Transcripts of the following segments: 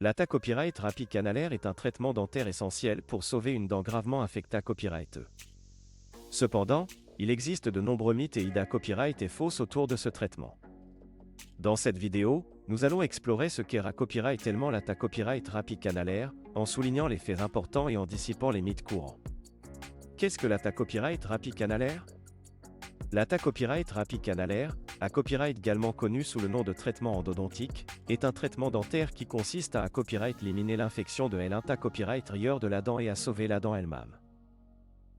L'attaque copyright rapicanalaire est un traitement dentaire essentiel pour sauver une dent gravement affectée copyrighteux. Cependant, il existe de nombreux mythes et idées copyright et fausses autour de ce traitement. Dans cette vidéo, nous allons explorer ce qu'est copyright l'attaque copyright rapicanalaire, en soulignant les faits importants et en dissipant les mythes courants. Qu'est-ce que l'attaque copyright rapicanalaire? L'attaque copyright rapicanalaire, à copyright également connu sous le nom de traitement endodontique, est un traitement dentaire qui consiste à copyright éliminer l'infection de l'inta copyright rieur de la dent et à sauver la dent elle-même.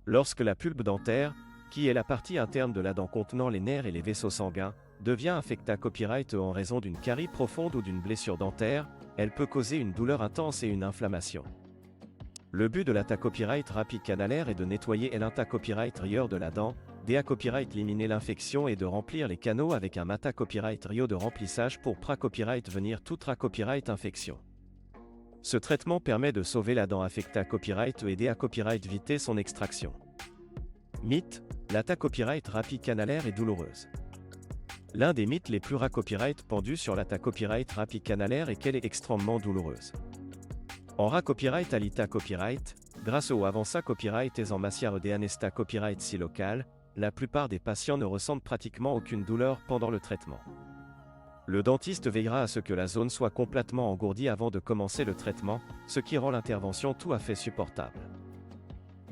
Lorsque la pulpe dentaire, qui est la partie interne de la dent contenant les nerfs et les vaisseaux sanguins, devient affectée copyright en raison d'une carie profonde ou d'une blessure dentaire, elle peut causer une douleur intense et une inflammation. Le but de l'attaque copyright rapicanalaire est de nettoyer l'inta copyright rieur de la dent, copyright éliminer l'infection et de remplir les canaux avec un mata copyright rio de remplissage pour copyright venir toute copyright infection. Ce traitement permet de sauver la dent affectée copyright ou aider copyright éviter son extraction. Mythe, l'attaque copyright rapicanalaire est douloureuse. L'un des mythes les plus copyright pendus sur l'attaque copyright rapicanalaire est qu'elle est extrêmement douloureuse. En copyright alita copyright, grâce au avança copyright et en matière d'anesta copyright si local, la plupart des patients ne ressentent pratiquement aucune douleur pendant le traitement. Le dentiste veillera à ce que la zone soit complètement engourdie avant de commencer le traitement, ce qui rend l'intervention tout à fait supportable.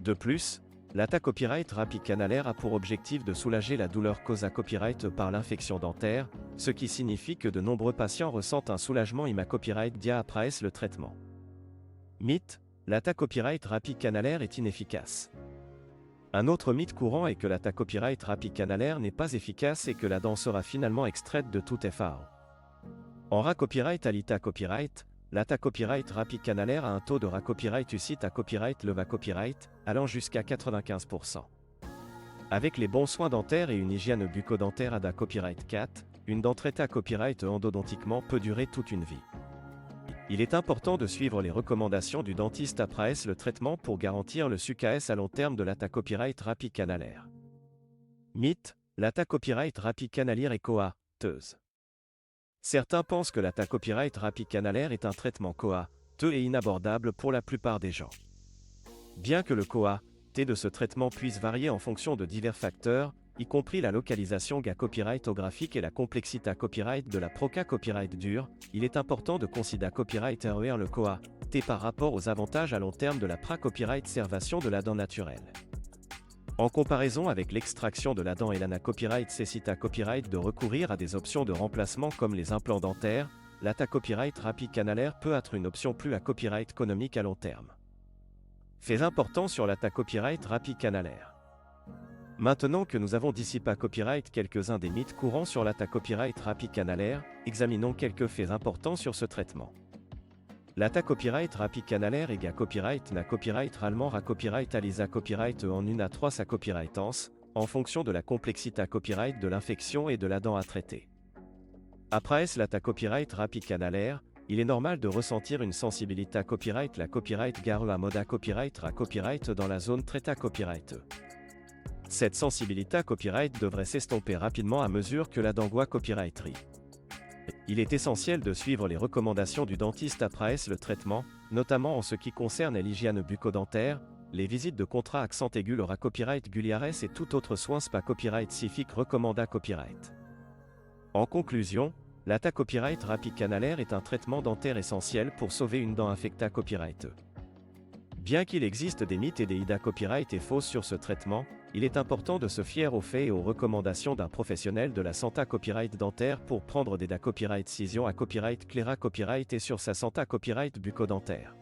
De plus, l'attaque copyright rapicanalaire a pour objectif de soulager la douleur causée copyright par l'infection dentaire, ce qui signifie que de nombreux patients ressentent un soulagement copyright après le traitement. Mythe, l'attaque copyright rapicanalaire est inefficace. Un autre mythe courant est que l'attaque copyright rapicanalaire n'est pas efficace et que la dent sera finalement extraite de tout FAO. En copyright alita copyright, l'attaque copyright rapicanalaire a un taux de copyright ucite copyright leva copyright, allant jusqu'à 95%. Avec les bons soins dentaires et une hygiène bucco-dentaire copyright 4, une dent traitée copyright endodontiquement peut durer toute une vie. Il est important de suivre les recommandations du dentiste après le traitement pour garantir le succès à long terme de l'attaque copyright rapicanalaire. Mythe, l'attaque copyright rapicanalaire est coûteuse. Certains pensent que l'attaque copyright rapicanalaire est un traitement coûteux et inabordable pour la plupart des gens. Bien que le coût de ce traitement puisse varier en fonction de divers facteurs, y compris la localisation copyright graphique et la complexité copyright de la proca copyright dure, il est important de considérer copyright RER le coût par rapport aux avantages à long terme de la copyright servation de la dent naturelle. En comparaison avec l'extraction de la dent et l'ana copyright cécita copyright de recourir à des options de remplacement comme les implants dentaires, l'attaque copyright rapicanalaire peut être une option plus copyright économique à long terme. Faits importants sur l'attaque copyright rapicanalaire. Maintenant que nous avons dissipé copyright quelques-uns des mythes courants sur l'attaque copyright rapicanalaire, examinons quelques faits importants sur ce traitement. L'attaque copyright rapicanalaire est copyright na copyright allemand copyright alisa copyright en une à 3 sa copyrightance, en fonction de la complexité copyright de l'infection et de la dent à traiter. Après l'attaque copyright rapicanalaire, il est normal de ressentir une sensibilité copyright la copyright gare à moda copyright copyright dans la zone traita copyright. Cette sensibilité copyright devrait s'estomper rapidement à mesure que la dent copyrighterie. Il est essentiel de suivre les recommandations du dentiste après le traitement, notamment en ce qui concerne l'hygiène bucco-dentaire, les visites de contrat accent aigu le copyright guliares et tout autre soin spa copyright sifique recommanda copyright. En conclusion, l'attaque copyright rapicanalaire est un traitement dentaire essentiel pour sauver une dent affectée copyright. Bien qu'il existe des mythes et des idées copyright et fausses sur ce traitement, il est important de se fier aux faits et aux recommandations d'un professionnel de la santé copyright dentaire pour prendre des copyright cision copyright cléra copyright et sur sa santé copyright bucco-dentaire.